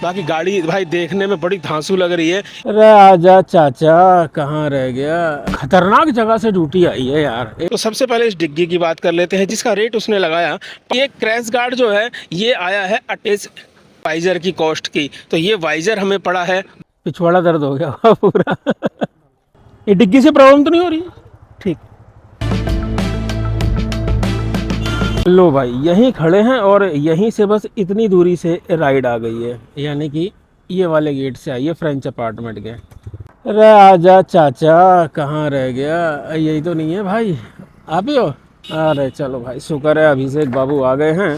बाकी गाड़ी भाई देखने में बड़ी धांसू लग रही है। अरे आजा चाचा, कहाँ रह गया। खतरनाक जगह से ड्यूटी आई है यार। तो सबसे पहले इस डिग्गी की बात कर लेते हैं जिसका रेट उसने लगाया। ये क्रैश गार्ड जो है ये आया है 28 वाइजर की कॉस्ट की। तो ये वाइजर हमें पड़ा है। पिछवाड़ा दर्द हो गया पूरा। ये डिग्गी से प्रॉब्लम तो नहीं हो रही? ठीक। लो भाई, यहीं खड़े हैं और यहीं से बस इतनी दूरी से राइड आ गई है, यानी कि ये वाले गेट से आई है फ्रेंच अपार्टमेंट के। अरे आजा चाचा, कहाँ रह गया। यही तो नहीं है भाई, आप ही हो? अरे चलो भाई, शुक्र है अभिषेक बाबू आ गए हैं।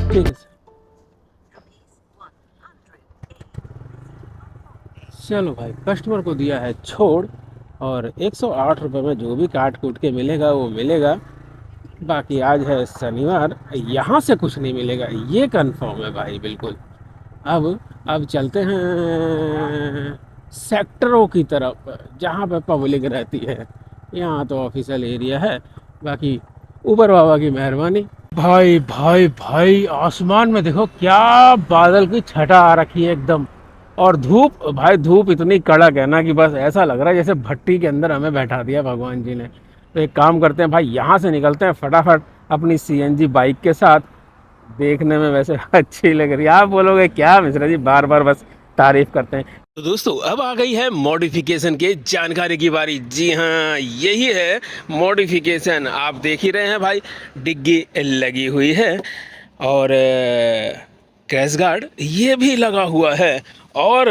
ठीक है सर। चलो भाई, कस्टमर को दिया है छोड़, और 108 रुपये में जो भी काट कूट के मिलेगा वो मिलेगा। बाकी आज है शनिवार, यहाँ से कुछ नहीं मिलेगा, ये कंफर्म है भाई बिल्कुल। अब चलते हैं सेक्टरों की तरफ, जहाँ पे पब्लिक रहती है। यहाँ तो ऑफिशियल एरिया है, बाकी ऊपर बाबा की मेहरबानी। भाई भाई भाई, आसमान में देखो क्या बादल की छटा आ रखी है एकदम। और धूप, भाई धूप इतनी कड़क है ना कि बस ऐसा लग रहा है जैसे भट्टी के अंदर हमें बैठा दिया भगवान जी ने। तो एक काम करते हैं भाई, यहाँ से निकलते हैं फटाफट अपनी सीएनजी बाइक के साथ। देखने में वैसे अच्छी लग रही है, आप बोलोगे क्या मिश्रा जी बार बार बस तारीफ करते हैं। तो दोस्तों अब आ गई है मॉडिफिकेशन के जानकारी की बारी। जी हाँ, यही है मॉडिफिकेशन। आप देख ही रहे हैं भाई, डिग्गी लगी हुई है और क्रैश गार्ड ये भी लगा हुआ है और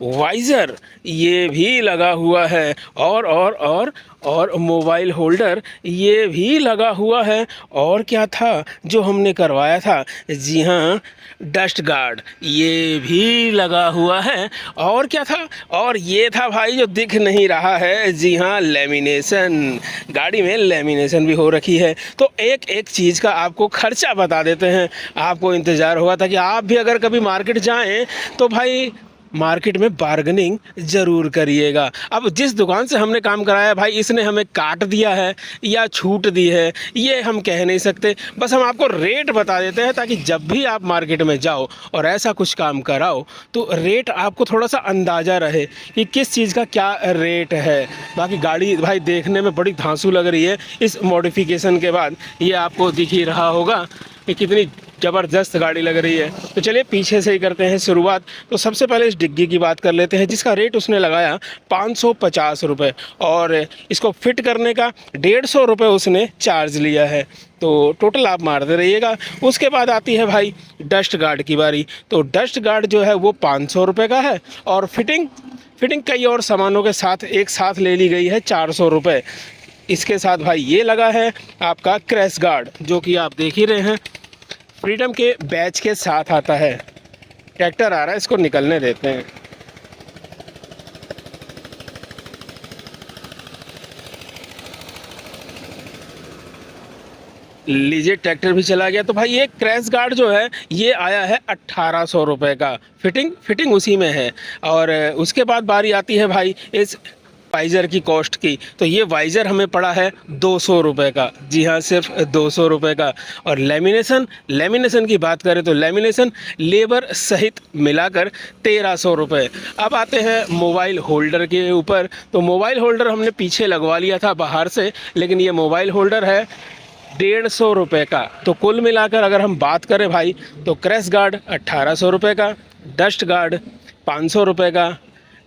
वाइज़र ये भी लगा हुआ है और मोबाइल होल्डर ये भी लगा हुआ है। और क्या था जो हमने करवाया था? जी हाँ, डस्ट गार्ड ये भी लगा हुआ है। और क्या था? और ये था भाई जो दिख नहीं रहा है, जी हाँ, लेमिनेशन। गाड़ी में लेमिनेशन भी हो रखी है। तो एक एक चीज़ का आपको खर्चा बता देते हैं। आपको इंतज़ार होगा था कि आप भी अगर कभी मार्केट जाएं तो भाई मार्केट में बार्गेनिंग ज़रूर करिएगा। अब जिस दुकान से हमने काम कराया भाई, इसने हमें काट दिया है या छूट दी है ये हम कह नहीं सकते। बस हम आपको रेट बता देते हैं ताकि जब भी आप मार्केट में जाओ और ऐसा कुछ काम कराओ तो रेट आपको थोड़ा सा अंदाज़ा रहे कि किस चीज़ का क्या रेट है। बाकी गाड़ी भाई देखने में बड़ी धांसू लग रही है इस मॉडिफिकेशन के बाद, ये आपको दिख ही रहा होगा कि कितनी ज़बरदस्त गाड़ी लग रही है। तो चलिए पीछे से ही करते हैं शुरुआत। तो सबसे पहले इस डिग्गी की बात कर लेते हैं जिसका रेट उसने लगाया 550 रुपये और इसको फिट करने का 150 रुपये उसने चार्ज लिया है। तो टोटल आप मारते रहिएगा। उसके बाद आती है भाई डस्ट गार्ड की बारी। तो डस्ट गार्ड जो है वो 500 रुपये का है और फिटिंग कई और सामानों के साथ एक साथ ले ली गई है 400 रुपये। इसके साथ भाई ये लगा है आपका क्रैश गार्ड, जो कि आप देख ही रहे हैं फ्रीडम के बैच के साथ आता है। ट्रैक्टर आ रहा है, इसको निकलने देते हैं। लीजिए, ट्रैक्टर भी चला गया। तो भाई ये क्रैश गार्ड जो है ये आया है 1800 रुपये का। फिटिंग उसी में है। और उसके बाद बारी आती है भाई इस वाइज़र की कॉस्ट की। तो ये वाइज़र हमें पड़ा है 200 रुपये का। जी हाँ, सिर्फ 200 रुपये का। और लेमिनेशन की बात करें तो लेमिनेशन लेबर सहित मिलाकर 1300 रुपये। अब आते हैं मोबाइल होल्डर के ऊपर। तो मोबाइल होल्डर हमने पीछे लगवा लिया था बाहर से, लेकिन ये मोबाइल होल्डर है 150 रुपये का। तो कुल मिलाकर अगर हम बात करें भाई तो क्रैश गार्ड 1800 रुपये का, डस्ट गार्ड 500 रुपये का,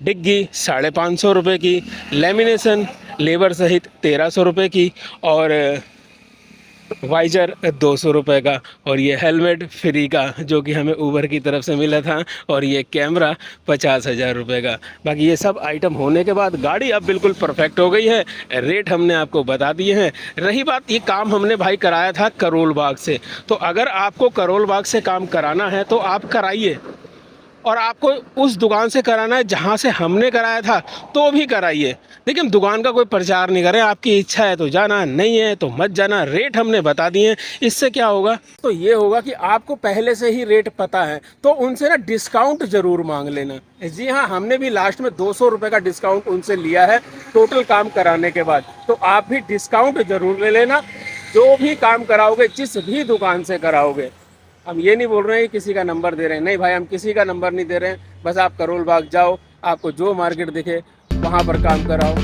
डिग्गी 550 रुपये की, लेमिनेशन लेबर सहित 1300 रुपये की और वाइजर 200 रुपये का। और ये हेलमेट फ्री का जो कि हमें ऊबर की तरफ से मिला था। और ये कैमरा 50,000 रुपये का। बाकी ये सब आइटम होने के बाद गाड़ी अब बिल्कुल परफेक्ट हो गई है। रेट हमने आपको बता दिए हैं। रही बात, ये काम हमने भाई कराया था करोल बाग से। तो अगर आपको करोल बाग से काम कराना है तो आप कराइए। और आपको उस दुकान से कराना है जहाँ से हमने कराया था तो भी कराइए, लेकिन दुकान का कोई प्रचार नहीं करें। आपकी इच्छा है तो जाना, नहीं है तो मत जाना। रेट हमने बता दिए। इससे क्या होगा, तो ये होगा कि आपको पहले से ही रेट पता है, तो उनसे ना डिस्काउंट ज़रूर मांग लेना। जी हाँ, हमने भी लास्ट में 200 रुपये का डिस्काउंट उनसे लिया है टोटल काम कराने के बाद, तो आप भी डिस्काउंट ज़रूर ले लेना जो भी काम कराओगे, जिस भी दुकान से कराओगे। हम ये नहीं बोल रहे हैं कि किसी का नंबर दे रहे हैं, नहीं भाई, हम किसी का नंबर नहीं दे रहे हैं। बस आप करोल बाग जाओ, आपको जो मार्केट दिखे वहाँ पर काम कराओ।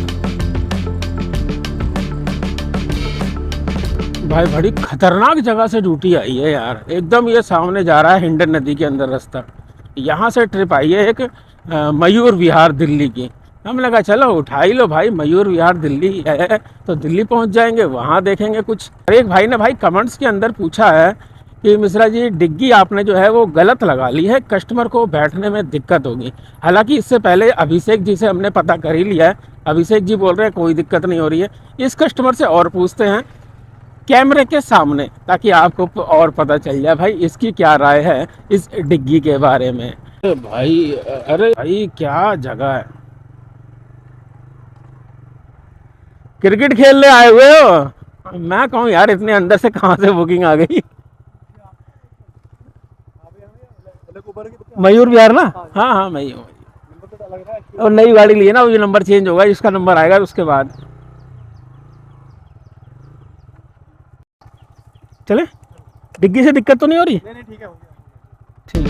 भाई बड़ी खतरनाक जगह से ड्यूटी आई है यार, एकदम ये सामने जा रहा है हिंडन नदी के अंदर रास्ता। यहाँ से ट्रिप आई है एक मयूर विहार दिल्ली की। हम लगा चलो उठा ही लो भाई, मयूर विहार दिल्ली है तो दिल्ली पहुँच जाएंगे, वहाँ देखेंगे कुछ। एक भाई ने भाई कमेंट्स के अंदर पूछा है कि मिश्रा जी डिग्गी आपने जो है वो गलत लगा ली है, कस्टमर को बैठने में दिक्कत होगी। हालांकि इससे पहले अभिषेक जी से हमने पता कर ही लिया है, अभिषेक जी बोल रहे हैं कोई दिक्कत नहीं हो रही है। इस कस्टमर से और पूछते हैं कैमरे के सामने, ताकि आपको और पता चल जाए भाई इसकी क्या राय है इस डिग्गी के बारे में। अरे भाई क्या जगह है, क्रिकेट खेलने आए हुए हो? मैं कहूँ यार इतने अंदर से कहाँ से बुकिंग आ गई। मयूर विहार ना, हाँ हाँ मैं ही हूँ। और नई गाड़ी ली है ना, वो नंबर चेंज होगा, इसका नंबर आएगा उसके बाद। चले, डिग्गी से दिक्कत तो नहीं हो रही? नहीं ठीक है, हो गया। ठीक।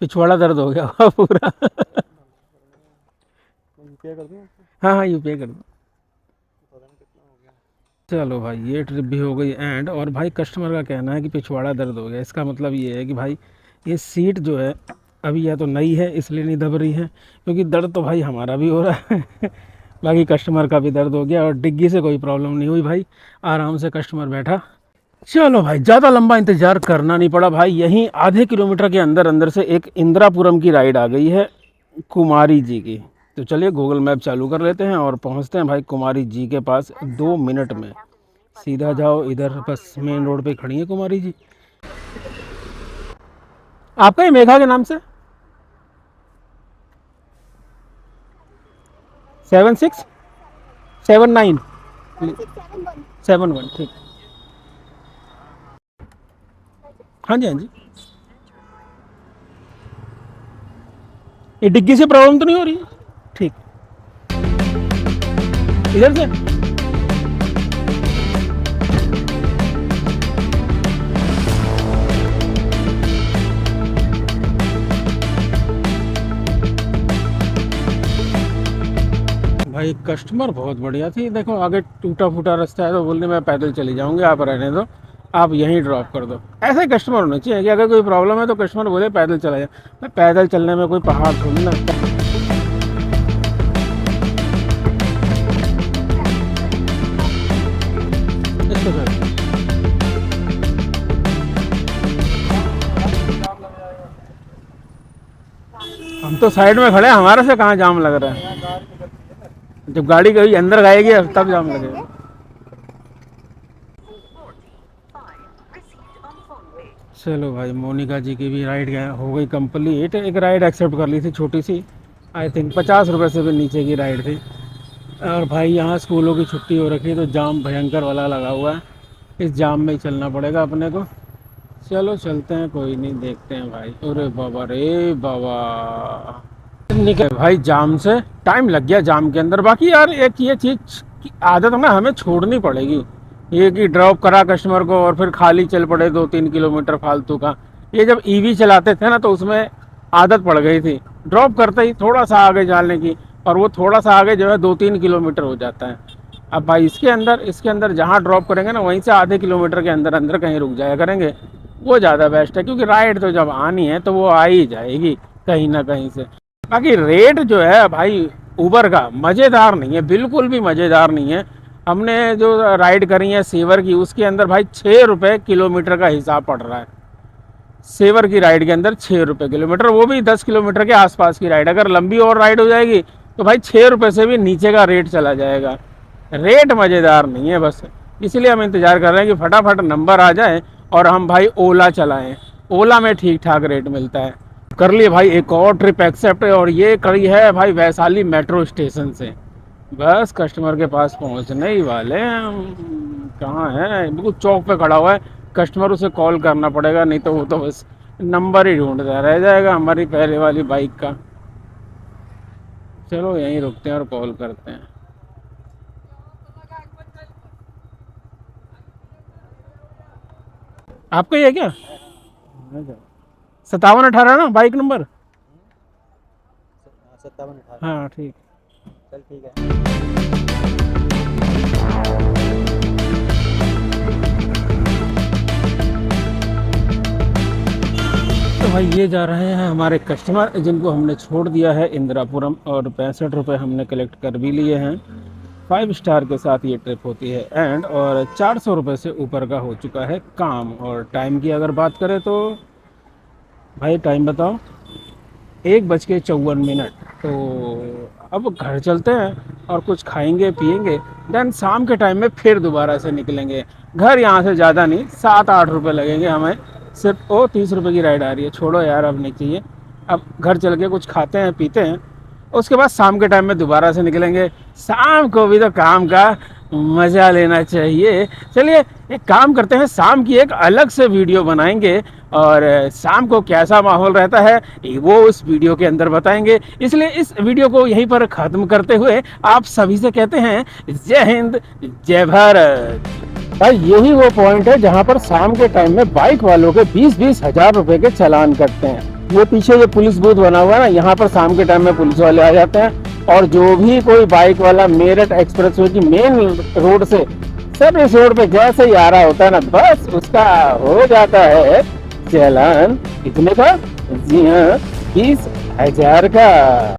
पिछवाड़ा दर्द हो गया पूरा। हाँ हाँ यूपीआई कर दो। चलो भाई ये ट्रिप भी हो गई एंड। और भाई कस्टमर का कहना है कि पिछवाड़ा दर्द हो गया, इसका मतलब ये है कि भाई ये सीट जो है अभी या तो नई है इसलिए नहीं दब रही है, क्योंकि दर्द तो भाई हमारा भी हो रहा है बाकी कस्टमर का भी दर्द हो गया। और डिग्गी से कोई प्रॉब्लम नहीं हुई भाई, आराम से कस्टमर बैठा। चलो भाई ज़्यादा लंबा इंतज़ार करना नहीं पड़ा भाई। यहीं आधे किलोमीटर के अंदर अंदर से एक इंदिरापुरम की राइड आ गई है कुमारी जी की। तो चलिए गूगल मैप चालू कर लेते हैं और पहुंचते हैं भाई कुमारी जी के पास 2 मिनट में। सीधा जाओ इधर, बस मेन रोड पे खड़ी है कुमारी जी। आपका ही मेघा के नाम से 767971, ठीक। हाँ जी हाँ जी। ये डिग्गी से प्रॉब्लम तो नहीं हो रही? ठीक, इधर से। भाई कस्टमर बहुत बढ़िया थी। देखो आगे टूटा फूटा रास्ता है तो बोलने मैं पैदल चली जाऊंगी, आप रहने दो, आप यहीं ड्रॉप कर दो। ऐसे ही कस्टमर होना चाहिए कि अगर कोई प्रॉब्लम है तो कस्टमर बोले पैदल चला जाए। मैं पैदल चलने में कोई पहाड़ थोड़ी ना। हम तो साइड में खड़े हैं, हमारे से कहाँ जाम लग रहा है? जब गाड़ी कभी अंदर आएगी तब जाम लगेगा। चलो भाई मोनिका जी की भी राइड हो गई कंप्लीट। एक राइड एक्सेप्ट कर ली थी छोटी सी, आई थिंक 50 रुपये से भी नीचे की राइड थी। और भाई यहाँ स्कूलों की छुट्टी हो रखी है तो जाम भयंकर वाला लगा हुआ है, इस जाम में ही चलना पड़ेगा अपने को। चलो चलते हैं, कोई नहीं, देखते हैं भाई। अरे बाबा रे बाबा, निकल भाई जाम से, टाइम लग गया जाम के अंदर। बाकी यार एक ये चीज़ की आदत ना हमें छोड़नी पड़ेगी, ये कि ड्रॉप करा कस्टमर को और फिर खाली चल पड़े 2-3 किलोमीटर फालतू का। ये जब ईवी चलाते थे ना तो उसमें आदत पड़ गई थी, ड्रॉप करते ही थोड़ा सा आगे जाने की, और वो थोड़ा सा आगे जो है 2-3 किलोमीटर हो जाता है। अब भाई इसके अंदर जहाँ ड्रॉप करेंगे ना वहीं से आधे किलोमीटर के अंदर अंदर कहीं रुक जाया करेंगे, वो ज़्यादा बेस्ट है। क्योंकि राइड तो जब आनी है तो वो आ ही जाएगी कहीं ना कहीं से। बाकी रेट जो है भाई उबर का मज़ेदार नहीं है, बिल्कुल भी मज़ेदार नहीं है। हमने जो राइड करी है सीवर की उसके अंदर भाई 6 रुपये किलोमीटर का हिसाब पड़ रहा है। सेवर की राइड के अंदर 6 रुपये किलोमीटर, वो भी 10 किलोमीटर के आसपास की राइड। अगर लंबी और राइड हो जाएगी तो भाई 6 रुपये से भी नीचे का रेट चला जाएगा। रेट मज़ेदार नहीं है, बस इसलिए हम इंतज़ार कर रहे हैं कि फटाफट नंबर आ जाए और हम भाई ओला चलाएं। ओला में ठीक ठाक रेट मिलता है। कर लिए भाई एक और ट्रिप एक्सेप्ट, और ये करी है भाई वैशाली मेट्रो स्टेशन से। बस कस्टमर के पास पहुंचने ही वाले हैं हम। कहाँ है? बिल्कुल चौक पे खड़ा हुआ है। कस्टमर उसे कॉल करना पड़ेगा, नहीं तो वो तो बस नंबर ही ढूंढता रह जाएगा हमारी पहले वाली बाइक का। चलो यहीं रुकते हैं और कॉल करते हैं। आपका ही है क्या? 5718 ना बाइक नंबर? 5718। हाँ ठीक। चल ठीक है। तो भाई ये जा रहे हैं हमारे कस्टमर जिनको हमने छोड़ दिया है इंदिरापुरम, और 65 रुपये हमने कलेक्ट कर भी लिए हैं। 5 स्टार के साथ ये ट्रिप होती है एंड, और 400 रुपये से ऊपर का हो चुका है काम। और टाइम की अगर बात करें तो भाई टाइम बताओ, 1:54। तो अब घर चलते हैं और कुछ खाएंगे पिएंगे, देन शाम के टाइम में फिर दोबारा से निकलेंगे। घर यहाँ से ज़्यादा नहीं, 7-8 रुपये लगेंगे हमें सिर्फ। ओ 30 रुपये की राइड आ रही है, छोड़ो यार अब नहीं चाहिए। अब घर चल के कुछ खाते हैं पीते हैं, उसके बाद शाम के टाइम में दोबारा से निकलेंगे। शाम को भी तो काम का मज़ा लेना चाहिए। चलिए एक काम करते हैं, शाम की एक अलग से वीडियो बनाएंगे और शाम को कैसा माहौल रहता है वो उस वीडियो के अंदर बताएंगे। इसलिए इस वीडियो को यहीं पर ख़त्म करते हुए आप सभी से कहते हैं जय हिंद जय भारत। भाई यही वो पॉइंट है जहाँ पर शाम के टाइम में बाइक वालों के 20-20 हज़ार रुपए के चालान कटते हैं। वो पीछे जो पुलिस बूथ बना हुआ है ना, यहाँ पर शाम के टाइम में पुलिस वाले आ जाते हैं, और जो भी कोई बाइक वाला मेरठ एक्सप्रेसवे की मेन रोड से सर्विस रोड पे जैसे ही आ रहा होता है ना, बस उसका हो जाता है चालान। कितने का? जी हाँ, 20,000 का।